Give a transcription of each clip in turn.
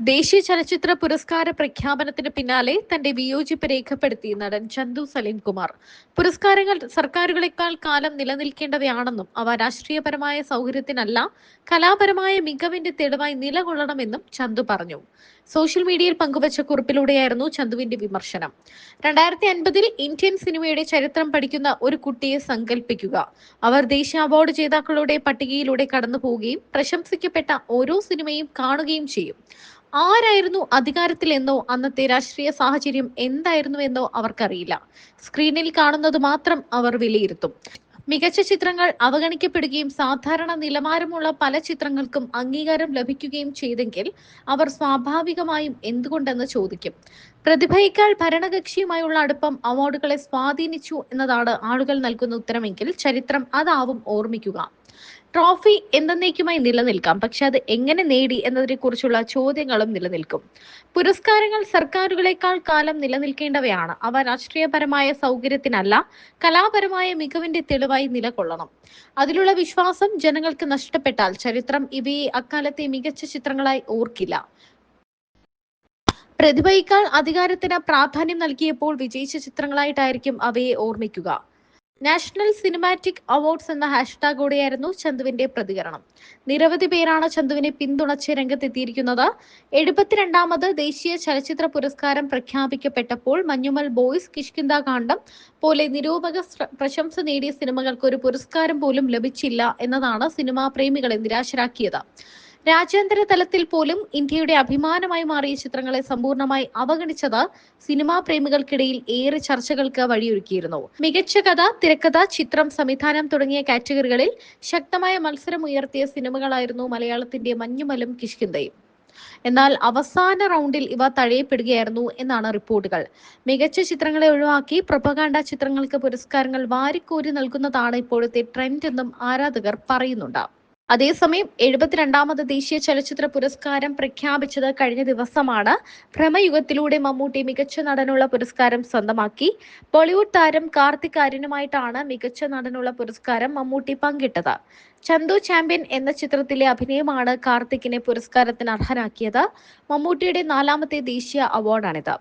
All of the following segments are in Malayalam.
ദേശീയ ചലച്ചിത്ര പുരസ്കാര പ്രഖ്യാപനത്തിന് പിന്നാലെ തന്റെ വിയോജിപ്പ് രേഖപ്പെടുത്തി നടൻ ചന്തു സലീം കുമാർ. പുരസ്കാരങ്ങൾ സർക്കാരുകളെക്കാൾ കാലം നിലനിൽക്കേണ്ടവയാണെന്നും അവ രാഷ്ട്രീയപരമായ സൗകര്യത്തിനല്ല കലാപരമായ മികവിന്റെ തെളിവായി നിലകൊള്ളണമെന്നും ചന്തു പറഞ്ഞു. സോഷ്യൽ മീഡിയയിൽ പങ്കുവച്ച കുറിപ്പിലൂടെയായിരുന്നു ചന്തുവിന്റെ വിമർശനം. 2050 ഇന്ത്യൻ സിനിമയുടെ ചരിത്രം പഠിക്കുന്ന ഒരു കുട്ടിയെ സങ്കല്പിക്കുക. അവർ ദേശീയ അവാർഡ് ജേതാക്കളുടെ പട്ടികയിലൂടെ കടന്നു പോവുകയും പ്രശംസിക്കപ്പെട്ട ഓരോ സിനിമയും കാണുകയും ചെയ്യും. ആരായിരുന്നു അധികാരത്തിലെന്നോ അന്നത്തെ രാഷ്ട്രീയ സാഹചര്യം എന്തായിരുന്നുവെന്നോ അവർക്കറിയില്ല. സ്ക്രീനിൽ കാണുന്നത് മാത്രം അവർ വിലയിരുത്തും. മികച്ച ചിത്രങ്ങൾ അവഗണിക്കപ്പെടുകയും സാധാരണ നിലവാരമുള്ള പല ചിത്രങ്ങൾക്കും അംഗീകാരം ലഭിക്കുകയും ചെയ്തെങ്കിൽ അവർ സ്വാഭാവികമായും എന്തുകൊണ്ടെന്ന് ചോദിക്കും. പ്രതിഭയേക്കാൾ ഭരണകക്ഷിയുമായുള്ള അടുപ്പം അവാർഡുകളെ സ്വാധീനിച്ചു എന്നതാണ് ആളുകൾ നൽകുന്ന ഉത്തരമെങ്കിൽ ചരിത്രം അതാവും ഓർമ്മിക്കുക. ട്രോഫി എന്നേക്കുമായി നിലനിൽക്കാം, പക്ഷെ അത് എങ്ങനെ നേടി എന്നതിനെ കുറിച്ചുള്ള ചോദ്യങ്ങളും നിലനിൽക്കും. പുരസ്കാരങ്ങൾ സർക്കാരുകളെക്കാൾ കാലം നിലനിൽക്കേണ്ടവയാണ്. അവ രാഷ്ട്രീയപരമായ സൗകര്യത്തിനല്ല കലാപരമായ മികവിന്റെ തെളിവായി നിലകൊള്ളണം. അതിലുള്ള വിശ്വാസം ജനങ്ങൾക്ക് നഷ്ടപ്പെട്ടാൽ ചരിത്രം ഇവയെ അക്കാലത്തെ മികച്ച ചിത്രങ്ങളായി ഓർക്കില്ല. പ്രതിഭയേക്കാൾ അധികാരത്തിന് പ്രാധാന്യം നൽകിയപ്പോൾ വിജയിച്ച ചിത്രങ്ങളായിട്ടായിരിക്കും അവയെ ഓർമ്മിക്കുക. നാഷണൽ സിനിമാറ്റിക് അവാർഡ്സ് എന്ന ഹാഷ്ടാഗോടെയായിരുന്നു ചന്തുവിന്റെ പ്രതികരണം. നിരവധി പേരാണ് ചന്തുവിനെ പിന്തുണച്ച് രംഗത്തെത്തിയിരിക്കുന്നത്. 72ാമത് ദേശീയ ചലച്ചിത്ര പുരസ്കാരം പ്രഖ്യാപിക്കപ്പെട്ടപ്പോൾ മഞ്ഞുമൽ ബോയ്സ്, കിഷ്കിന്ധ കാണ്ഡം പോലെ നിരൂപക പ്രശംസ നേടിയ സിനിമകൾക്ക് ഒരു പുരസ്കാരം പോലും ലഭിച്ചില്ല എന്നതാണ് സിനിമാ പ്രേമികളെ നിരാശരാക്കിയത്. രാജ്യാന്തര തലത്തിൽ പോലും ഇന്ത്യയുടെ അഭിമാനമായി മാറിയ ചിത്രങ്ങളെ സമ്പൂർണ്ണമായി അവഗണിച്ചത് സിനിമാ പ്രേമികൾക്കിടയിൽ ഏറെ ചർച്ചകൾക്ക് വഴിയൊരുക്കിയിരുന്നു. മികച്ച കഥ, തിരക്കഥ, ചിത്രം, സംവിധാനം തുടങ്ങിയ കാറ്റഗറികളിൽ ശക്തമായ മത്സരം ഉയർത്തിയ സിനിമകളായിരുന്നു മലയാളത്തിന്റെ മഞ്ഞുമലും കിഷ്കിന്ധയും. എന്നാൽ അവസാന റൗണ്ടിൽ ഇവ തഴയപ്പെടുകയായിരുന്നു എന്നാണ് റിപ്പോർട്ടുകൾ. മികച്ച ചിത്രങ്ങളെ ഒഴിവാക്കി പ്രൊപ്പഗാൻഡ ചിത്രങ്ങൾക്ക് പുരസ്കാരങ്ങൾ വാരിക്കോരി നൽകുന്നതാണ് ഇപ്പോഴത്തെ ട്രെൻഡ് എന്നും ആരാധകർ പറയുന്നുണ്ട്. അതേസമയം 72ാമത് ദേശീയ ചലച്ചിത്ര പുരസ്കാരം പ്രഖ്യാപിച്ചത് കഴിഞ്ഞ ദിവസമാണ്. ഭ്രമയുഗത്തിലൂടെ മമ്മൂട്ടി മികച്ച നടനുള്ള പുരസ്കാരം സ്വന്തമാക്കി. ബോളിവുഡ് താരം കാർത്തിക് ആര്യനുമായിട്ടാണ് മികച്ച നടനുള്ള പുരസ്കാരം മമ്മൂട്ടി പങ്കിട്ടത്. ചന്തു ചാമ്പ്യൻ എന്ന ചിത്രത്തിലെ അഭിനയമാണ് കാർത്തിക്കിനെ പുരസ്കാരത്തിന് അർഹനാക്കിയത്. മമ്മൂട്ടിയുടെ 4ാമത്തെ ദേശീയ അവാർഡാണിത്.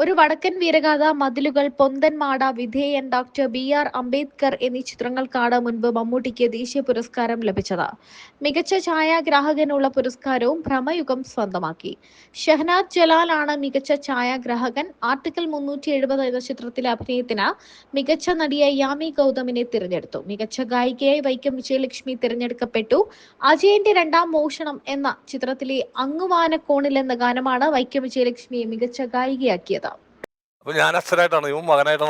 ഒരു വടക്കൻ വീരഗാഥ, മതിലുകൾ, പൊന്തൻ മാട, വിധേയൻ, ഡോക്ടർ BR അംബേദ്കർ എന്നീ ചിത്രങ്ങൾക്കാണ് മുൻപ് മമ്മൂട്ടിക്ക് ദേശീയ പുരസ്കാരം ലഭിച്ചത്. മികച്ച ഛായാഗ്രാഹകനുള്ള പുരസ്കാരവും ഭ്രമയുഗം സ്വന്തമാക്കി. ഷഹനാദ് ജലാലാണ് മികച്ച ഛായാഗ്രാഹകൻ. ആർട്ടിക്കിൾ 370 എന്ന ചിത്രത്തിലെ അഭിനയത്തിന് മികച്ച നടിയായി യാമി ഗൗതമിനെ തിരഞ്ഞെടുത്തു. മികച്ച ഗായികയായി വൈക്കം വിജയലക്ഷ്മി തിരഞ്ഞെടുക്കപ്പെട്ടു. അജയന്റെ 2ാം മോഷണം എന്ന ചിത്രത്തിലെ അങ്ങുവാനക്കോണിൽ എന്ന ഗാനമാണ് വൈക്കം വിജയലക്ഷ്മിയെ മികച്ച ഗായികയാക്കിയത്. അപ്പൊ ഞാൻ അച്ഛനായിട്ടാണ്, ഇവൻ മകനായിട്ടാണ്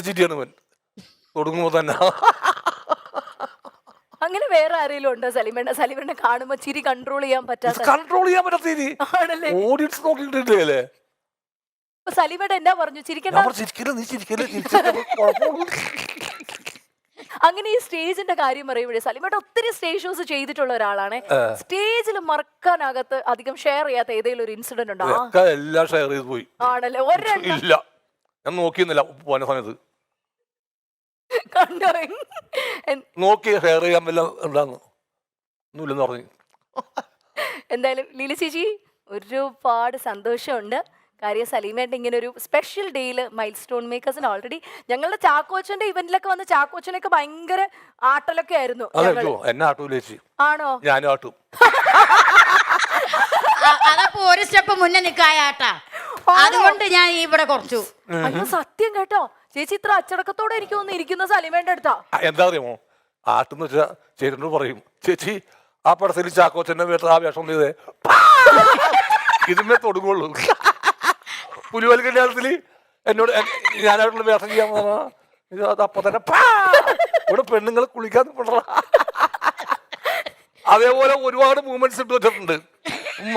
ചിരിയാണ് ഇവൻ തുടങ്ങുമ്പോ തന്നെ. അങ്ങനെ വേറെ ആരെങ്കിലും ഉണ്ടോ സലീമേണ്ണ കാണുമ്പോ ചിരി കൺട്രോൾ ചെയ്യാൻ പറ്റാത്ത? കൺട്രോൾ ചെയ്യാൻ പറ്റാത്ത ഓഡിയൻസ് നോക്കിയിട്ടില്ലേ? സലീമേട്ട എന്താ പറഞ്ഞു? അങ്ങനെ ഈ സ്റ്റേജിന്റെ കാര്യം പറയുമ്പോഴേ സലീമേട്ട ഒത്തിരി സ്റ്റേജ് ഷോസ് ചെയ്തിട്ടുള്ള ഒരാളാണ്. സ്റ്റേജിൽ മറക്കാനകത്ത് അധികം ഷെയർ ചെയ്യാത്ത ഏതെങ്കിലും ഒരു ഇൻസിഡന്റ് ഉണ്ടോ? എല്ലാം ഷെയർ ചെയ്ത് പോയി. ആണല്ലേ? ഇല്ല, ഞാൻ നോക്കിയൊന്നുമില്ല പോന സമയത്ത്. കണ്ടോ? നോക്കി ഷെയർ ചെയ്യാൻ വല്ല എന്താന്ന് ഒന്നുമില്ലെന്ന് പറഞ്ഞു. എന്തായാലും ലീല ചേച്ചി ഒരുപാട് സന്തോഷമുണ്ട്. കാര്യം സലീമേട്ട ഇങ്ങനെ ഒരു സ്പെഷ്യൽ ഡേയില് മൈൽ സ്റ്റോൺ മേക്കേഴ്സിന് ഓൾറെഡി ഞങ്ങളുടെ ചാക്കോച്ചന്റെ ഇവന്റിലൊക്കെ വന്ന് ചാക്കോച്ചനൊക്കെ ഭയങ്കര ആട്ടലൊക്കെ ആയിരുന്നു. ആണോ? ഞാനും ആട്ടും. അതപ്പോ ഒരു സ്റ്റെപ്പ് മുന്നേ നിക്കായാട്ടാ, അതുകൊണ്ട് ഞാൻ ഇവിടെ കുറച്ചു. അയ്യോ സത്യം കേട്ടോ ചേച്ചി, ഇത്ര അച്ചടക്കത്തോടെ എനിക്ക് തോന്നുന്നു ഇരിക്കുന്ന സലീമേട്ട അടുത്താ. എന്താ അറിയാമോ, ആട്ടെന്ന് വെച്ചാ ചേട്ടനോട് പറയും, ചേച്ചി ആ പടത്തിൽ ചാക്കോച്ചന്റെ വീട്ടിൽ ആ വേഷം ചെയ്തേ ഇതിന്മേ തൊടുങ്ങുള്ളൂ. പുലിവൽ കല്യാണത്തില് എന്നോട് ഞാനായിട്ടുള്ള വേഷം ചെയ്യാൻ പറഞ്ഞാ അപ്പൊ തന്നെ ഇവിടെ പെണ്ണുങ്ങൾ കുളിക്കാൻ പെട. അതേപോലെ ഒരുപാട് മൂവ്മെന്റ്സ് ഇട്ട് വെച്ചിട്ടുണ്ട്.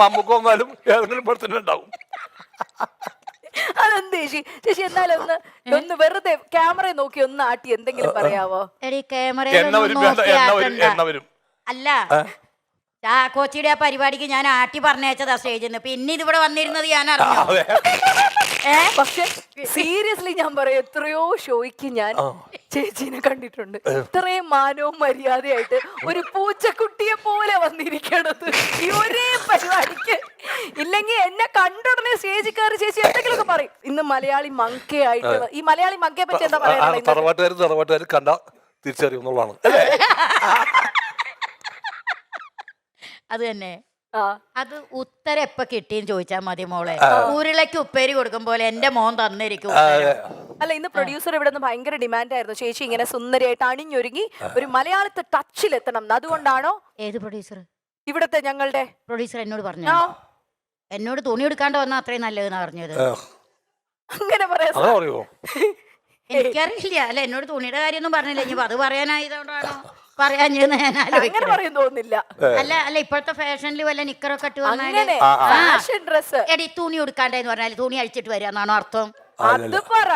നമുക്ക് വന്നാലും ഏതെങ്കിലും പടത്തിന് ഉണ്ടാവും. അതെന്ത് ചേച്ചി? ചേച്ചി എന്നാലും ഒന്ന് വെറുതെ ക്യാമറ നോക്കി ഒന്ന് ആട്ടി എന്തെങ്കിലും പറയാവോ? അല്ല, കോച്ചിയുടെ ആ പരിപാടിക്ക് ഞാൻ ആട്ടി പറഞ്ഞയച്ചതാ സ്റ്റേജിൽ നിന്ന്. പിന്നെ ഇതിവിടെ വന്നിരുന്നത് ഞാൻ അറിഞ്ഞു. പക്ഷെ സീരിയസ്ലി ഞാൻ പറയാം, എത്രയോ ഷോയ്ക്ക് ഞാൻ ചേച്ചീനെ കണ്ടിട്ടുണ്ട്. ഇത്രയും മാനവും മര്യാദയായിട്ട് ഒരു പൂച്ചക്കുട്ടിയെ പോലെ വന്നിരിക്കണത് ഈ ഒരേ പരിപാടിക്ക്. അല്ലെങ്കിൽ എന്നെ കണ്ടുടനെ സ്റ്റേജിൽ കയറി ചേച്ചി എന്തെങ്കിലുമൊക്കെ പറയും. ഇന്ന് മലയാളി മങ്കയായിട്ട് ഈ മലയാളി മങ്കയെ പറ്റി എന്താ പറയാനുള്ളത്? തറവാട്ടുകാർ കണ്ട തിരിച്ചറിയുന്നുള്ളതാണ്. അത് തന്നെ. ആ അത് ഉത്തരം എപ്പ കിട്ടിയെന്ന് ചോദിച്ചാൽ മതി മോളെ. ഉരുളയ്ക്ക് ഉപ്പേരി കൊടുക്കും പോലെ എന്റെ മോൻ തന്നിരിക്കും. അല്ല, ഇന്ന് പ്രൊഡ്യൂസർ ഇവിടെ നിന്ന് ഭയങ്കര ഡിമാൻഡ് ആയിരുന്നു, ചേച്ചി ഇങ്ങനെ സുന്ദരിയായിട്ട് അണിഞ്ഞൊരുങ്ങി ഒരു മലയാളത്തെ ടച്ചിലെത്തണം. അതുകൊണ്ടാണോ? ഏത് പ്രൊഡ്യൂസർ? ഇവിടത്തെ ഞങ്ങളുടെ പ്രൊഡ്യൂസർ എന്നോട് പറഞ്ഞു. എന്നോട് തുണി എടുക്കാണ്ട് വന്നാൽ അത്രയും നല്ലതെന്നാ പറഞ്ഞത്. അങ്ങനെ പറയോ? എനിക്കറിയില്ല. അല്ല, എന്നോട് തുണിയുടെ കാര്യമൊന്നും പറഞ്ഞില്ല. ഇനി അത് പറയാനായതുകൊണ്ടാണോ പറയാഞ്ഞെന്ന് ഞാൻ അങ്ങനെ ആലോചിക്കുന്നു. പറയും തോന്നുന്നില്ല. അല്ല ഇപ്പോഴത്തെ ഫാഷനിൽ വല്ല നിക്കറൊക്കെ ഇട്ട് വന്നാല് എടി തുണി ഉടുക്കാണ്ടെന്ന് പറഞ്ഞാല് തുണി അഴിച്ചിട്ട് വരിക എന്നാണോ അർത്ഥം? അത് പറ.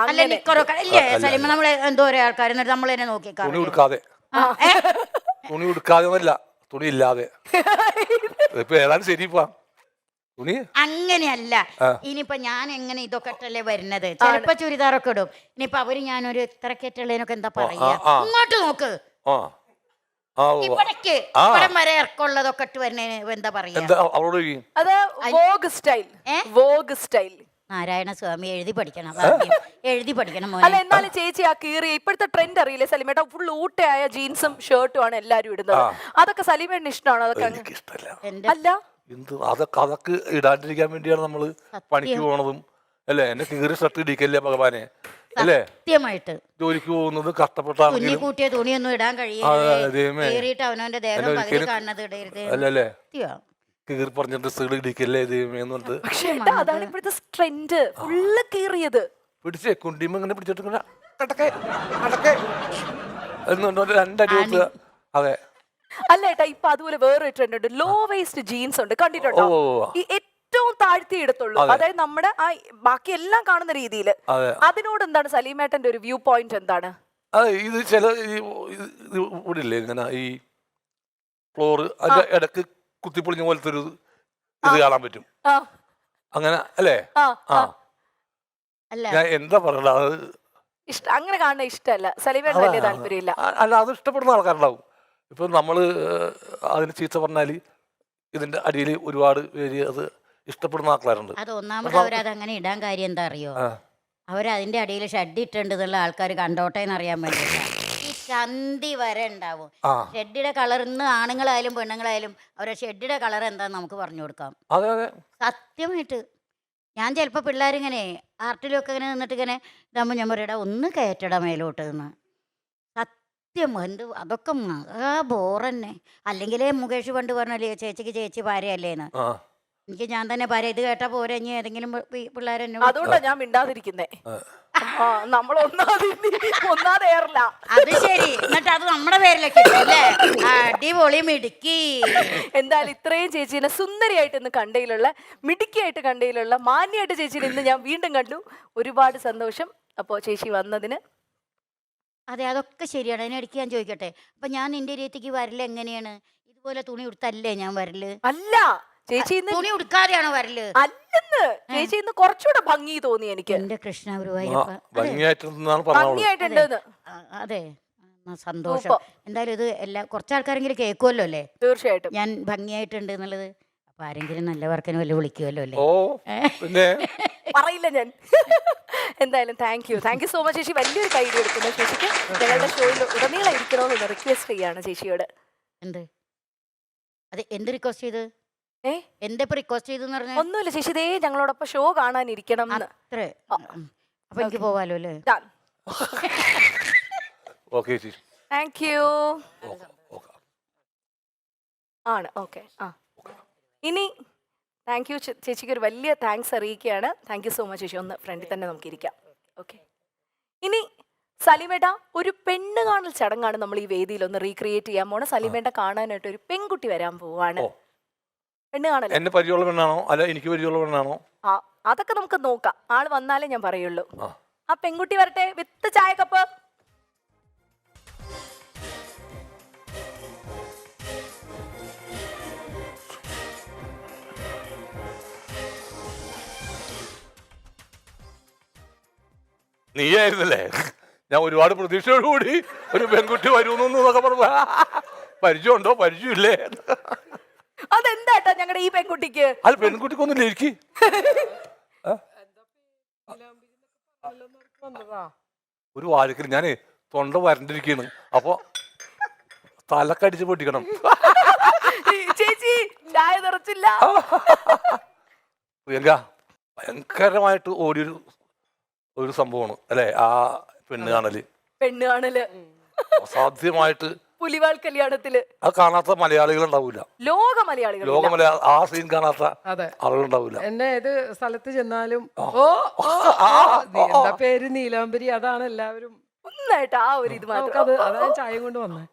അല്ല നിക്കറൊക്കെ ഇല്ലേ സലിമ? നമ്മള് എന്തോ ഒരേ ആൾക്കാർ എന്നിട്ട് നമ്മൾ തന്നെ നോക്കിക്കാറ്. തുണി ഉടുക്കാതെ തുണി ഇല്ലാതെ ഇപ്പൊ ഏതാണ്ട് ശരിപ്പാ. തുണി അങ്ങനെയല്ല. ഇനിയിപ്പൊ ഞാൻ എങ്ങനെ ഇതൊക്കെ ഇട്ടല്ലേ വരുന്നത്? ചിലപ്പോ ചുരിദാറൊക്കെ ഇടും. ഇനിയിപ്പൊ അവര് ഞാനൊരു ഇത്രക്കെട്ടുള്ളതിനൊക്കെ എന്താ പറയാ? ഇങ്ങോട്ട് നോക്ക്, ഇവിടേക്ക് ഇവിടം വരെ ഇറക്കമുള്ളതൊക്കെ ഇട്ട് വരുന്നതിന് എന്താ പറയാ? അത് vogue style. Vogue style. Narayana Swami എഴുതി പഠിക്കണം, എഴുതി പഠിക്കണം അല്ല. മോനെ. എന്നാലും ചേച്ചി ആ കീറിയ ഇപ്പോഴത്തെ ട്രെൻഡ് അറിയില്ലേ സലീമേട്ട? ഫുൾ ഊട്ടയായ ജീൻസും ഷർട്ടും ആണ് എല്ലാരും ഇടുന്നത്. അതൊക്കെ സലീമേട്ടിന് ഇഷ്ടമാണോ? അതൊക്കെ അല്ല, അതൊക്കെ ഇടാണ്ടിരിക്കാൻ വേണ്ടിയാണ് നമ്മള് പണിക്ക് പോണതും അല്ലേ? എന്നെ കീറി ഷർട്ട് ഇടിക്കല്ലേ ഭഗവാനെ, അല്ലേ? സത്യമായിട്ട് ജോലിക്ക് പോകുന്നത് കഷ്ടപ്പെട്ടാണ്. തുന്നി കൂട്ടിയ തുണിയൊന്നും ഇടാൻ കഴിയിട്ട് അവനവന്റെ ദേഹം പകുതി കാണുന്നത് ഇടരുത്. അല്ലല്ലേ? കീറി പറഞ്ഞ ഡ്രസ്സുകൾ ഇടിക്കല്ലേ ദൈവമേന്നുണ്ട്. പക്ഷേ അതാണ് ഇപ്പോഴത്തെ ട്രെൻഡ്, ഫുള്ള് കീറിയത്. പിടിച്ചേ കുണ്ടിമ ഇങ്ങനെ പിടിച്ചിട്ട് രണ്ടടി വെക്കുക. അതെ. അല്ല ഏട്ടാ, ഇപ്പൊ അതുപോലെ വേറെ ട്രെൻഡ് ഉണ്ട്, ലോ വേസ്റ്റ് ജീൻസ് ഉണ്ട്, കണ്ടിട്ടുണ്ടോ? ഈ ഏറ്റവും താഴ്ത്തി ഇടത്തുള്ളൂ, അതായത് നമ്മുടെ ആ ബാക്കി എല്ലാം കാണുന്ന രീതിയിൽ. അതിനോട് എന്താണ് സലീമേട്ടന്റെ ഒരു വ്യൂ പോയിന്റ് എന്താണ്? അതെ, ഇത് ചില ഇവിടെ ഇല്ലേ ഇങ്ങനെ ഈ ഫ്ലോറ് അതിന്റെ ഇടക്ക് കുത്തിപ്പൊളിഞ്ഞ പോലത്തെ ഒരു ഇത് കാണാൻ പറ്റും. അങ്ങനെ അല്ലേ? ഞാൻ എന്താ പറയണ്ട, അത് അങ്ങനെ കാണുന്ന ഇഷ്ടമല്ല സലീമേട്ടൻ, വലിയ താല്പര്യമില്ല. അല്ല, അത് ഇഷ്ടപ്പെടുന്ന ആൾക്കാരുണ്ടാവും. ഇപ്പൊ നമ്മള് അതിന് ചീത്ത പറഞ്ഞാല് ഇതിന്റെ അടിയിൽ ഒരുപാട് പേര് അത് ഇഷ്ടപ്പെടുന്ന ആൾക്കാരുണ്ട്. അത് ഒന്നാമത് അവരതങ്ങനെ ഇടാൻ കാര്യം എന്താ അറിയോ? അവരതിന്റെ അടിയിൽ ഷഡ് ഇട്ടുണ്ടെന്നുള്ള ആൾക്കാർ കണ്ടോട്ടെ എന്നറിയാൻ വേണ്ടിയിട്ടാ. ഈ ചന്തി വരെ ഉണ്ടാവും. ഷെഡിയുടെ കളർ ഇന്ന് ആണുങ്ങളായാലും പെണ്ണുങ്ങളായാലും അവരുടെ ഷെഡിയുടെ കളർ എന്താന്ന് നമുക്ക് പറഞ്ഞു കൊടുക്കാം. സത്യമായിട്ട് ഞാൻ ചിലപ്പോൾ പിള്ളേരിങ്ങനെ ആർട്ടിലൊക്കെ ഇങ്ങനെ നിന്നിട്ട് ഇങ്ങനെ ഇതാകുമ്പോൾ ഞാൻ പറയടാ ഒന്ന് കയറ്റടാ മേലോട്ട് നിന്ന്. സത്യം എന്ത് അതൊക്കെ ബോറന്നെ. അല്ലെങ്കിലേ മുകേഷ് പണ്ട് പറഞ്ഞല്ലേ ചേച്ചിക്ക് ചേച്ചി ഭാര്യയല്ലേന്ന്. എനിക്ക് ഞാൻ തന്നെ ഭാര്യ. ഇത് കേട്ടാ പോരെ ഇനി ഏതെങ്കിലും പിള്ളേരെന്നെ. അതുകൊണ്ടാ ഞാൻ മിണ്ടാതിരിക്കുന്നേ. നമ്മൾ ഒന്നാതെ ഏറില്ല. അത് ശരി. എന്നിട്ട് അത് നമ്മുടെ പേരിലേക്ക് അല്ലേ? അടിപൊളി മിടുക്കി. എന്തായാലും ഇത്രയും ചേച്ചീനെ സുന്ദരിയായിട്ട് ഇന്ന് കണ്ടതിലുള്ള, മിടുക്കിയായിട്ട് കണ്ടതിലുള്ള, മാന്യമായിട്ട് ചേച്ചീനെ ഇന്ന് ഞാൻ വീണ്ടും കണ്ടു. ഒരുപാട് സന്തോഷം അപ്പോൾ ചേച്ചി വന്നതിന്. അതെ, അതൊക്കെ ശരിയാണ്. അതിനിടയ്ക്ക് ഞാൻ ചോദിക്കട്ടെ, അപ്പൊ ഞാൻ നിന്റെ രീതിക്ക് വരല് എങ്ങനെയാണ്? ഇതുപോലെ തുണി ഉടുത്തല്ലേ ഞാൻ വരല്? അല്ല ചേച്ചി, തുണി ഉടുക്കാതെയാണോ വരല്? അല്ലെന്ന് ചേച്ചി, ഇന്ന് കുറച്ചുകൂടെ ഭംഗി തോന്നി എനിക്ക്. എന്റെ കൃഷ്ണ ഗുരുവായൂരപ്പ, ഭംഗിയായിട്ടുണ്ട്. അതെ, സന്തോഷം. എന്തായാലും ഇത് കുറച്ച് ആൾക്കാരെങ്കിലും കേൾക്കുമല്ലോ അല്ലേ? തീർച്ചയായിട്ടും ഞാൻ ഭംഗിയായിട്ടുണ്ട് എന്നുള്ളത്. അപ്പൊ ആരെങ്കിലും നല്ല വർക്കിന് വല്ല വിളിക്കുമല്ലോ അല്ലേ? പറയില്ല ഞാൻ. എന്തായാലും താങ്ക് യു സോ മച്ച് ചേച്ചി. വലിയൊരു കൈ എടുക്കുന്ന ചേച്ചിക്ക് ഞങ്ങളുടെ ഷോയിൽ ഉടനീളം ഇരിക്കണമെന്ന് റിക്വസ്റ്റ് ചെയ്യാണ് ചേച്ചിയോട്. എന്ത് റിക്വസ്റ്റ് ചെയ്ത്? എന്തിപ്പോ റിക്വസ്റ്റ് ചെയ്തെന്ന് പറഞ്ഞാൽ ഒന്നുമില്ല ചേച്ചി, ഇതേ ഞങ്ങളോടൊപ്പം ഷോ കാണാനിരിക്കണം. അത്രേ. അപ്പൊ എനിക്ക് പോവാലോ അല്ലേ? താങ്ക് യു ആണ്. ഓക്കെ. ഇനി താങ്ക് യു ചേച്ചിക്ക് ഒരു വലിയ താങ്ക്സ് അറിയിക്കുകയാണ്. താങ്ക് യു സോ മച്ച് ചേച്ചി. ഒന്ന് ഫ്രണ്ടിൽ തന്നെ നമുക്ക് ഇരിക്കാം. ഓക്കെ. ഇനി സലീമേട്ട, ഒരു പെണ്ണ് കാണൽ ചടങ്ങാണ് നമ്മൾ ഈ വേദിയിൽ ഒന്ന് റീക്രിയേറ്റ് ചെയ്യാൻ പോണ. സലീമേട്ട കാണാനായിട്ട് ഒരു പെൺകുട്ടി വരാൻ പോവാണ്. പെണ്ണ് കാണൽ എന്നെ പരിചയമുള്ള പെണ്ണാണോ അല്ല എനിക്ക് പരിചയമുള്ള പെണ്ണാണോ? അതൊക്കെ നമുക്ക് നോക്കാം. ആള് വന്നാലേ ഞാൻ പറയുള്ളൂ. ആ പെൺകുട്ടി വരട്ടെ വിത്ത് ചായക്കപ്പ്. നീയായിരുന്നല്ലേ? ഞാൻ ഒരുപാട് പ്രതീക്ഷയോടുകൂടി ഒരു പെൺകുട്ടി വരുന്നൊക്കെ പറഞ്ഞു. പരിചയമുണ്ടോ പരിചയമില്ലേ? അതെന്താ ഞങ്ങളുടെ ഈ പെൺകുട്ടിക്ക്? അത് പെൺകുട്ടിക്കൊന്നുമില്ല എനിക്ക്. ഒരു വാഴക്കിൽ ഞാനേ തൊണ്ട വരണ്ടിരിക്കാണ്, അപ്പൊ തലക്കടിച്ച് പൊട്ടിക്കണം. ചേച്ചി ചായ നിറച്ചില്ല. പ്രിയങ്ക, ഭയങ്കരമായിട്ട് ഓടിയൊരു ഒരു സംഭവമാണ് അല്ലെ ആ പെണ്ണ് കാണല്. പെണ്ണ് കാണല് അസാധ്യമായിട്ട്. പുലിവാൽ കല്യാണത്തില് അത് കാണാത്ത മലയാളികൾ ഉണ്ടാവില്ല. ലോക മലയാളികൾ ആ സീൻ കാണാത്ത ആളുകൾ ഉണ്ടാവില്ല. എന്നെ ഏത് സ്ഥലത്ത് ചെന്നാലും പേര് നീലാംബരി, അതാണ് എല്ലാവരും ഒന്നായിട്ട് ആ ഒരു ഇത് മാത്രം. അതാണ് ചായ കൊണ്ട് വന്നേ.